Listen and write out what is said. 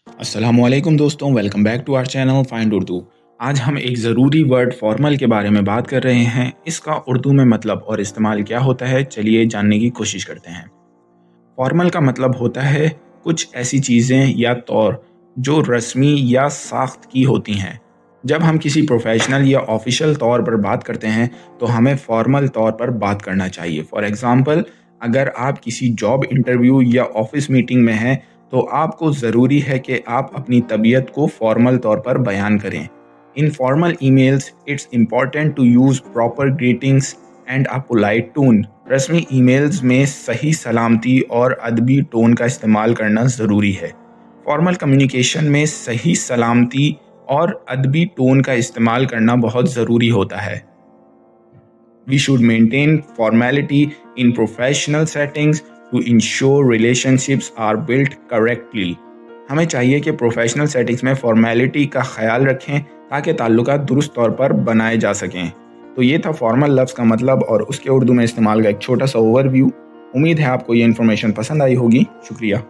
अस्सलाम वालेकुम दोस्तों, welcome back to our channel find Urdu. आज हम एक ज़रूरी वर्ड फॉर्मल के बारे में बात कर रहे हैं। इसका उर्दू में मतलब और इस्तेमाल क्या होता है, चलिए जानने की कोशिश करते हैं। फॉर्मल का मतलब होता है कुछ ऐसी चीज़ें या तौर जो रस्मी या साख्त की होती हैं। जब हम किसी प्रोफेशनल या ऑफिशियल तौर पर बात करते हैं तो हमें फॉर्मल तौर पर बात करना चाहिए। फॉर एग्ज़ाम्पल, अगर आप किसी जॉब इंटरव्यू या ऑफिस मीटिंग में हैं तो आपको ज़रूरी है कि आप अपनी तबीयत को फॉर्मल तौर पर बयान करें। In formal emails it's important to use proper greetings and a polite tone. रस्मी ईमेल्स में सही सलामती और अदबी टोन का इस्तेमाल करना ज़रूरी है। फॉर्मल कम्युनिकेशन में सही सलामती और अदबी टोन का इस्तेमाल करना बहुत ज़रूरी होता है। We should maintain formality in professional settings to ensure relationships are built correctly. हमें चाहिए कि प्रोफेशनल सेटिंग्स में फॉर्मेलिटी का ख्याल रखें ताकि ताल्लुकात दुरुस्त तौर पर बनाए जा सकें। तो ये था फॉर्मल लफ्ज़ का मतलब और उसके उर्दू में इस्तेमाल का एक छोटा सा ओवरव्यू। उम्मीद है आपको ये इन्फॉर्मेशन पसंद आई होगी। शुक्रिया।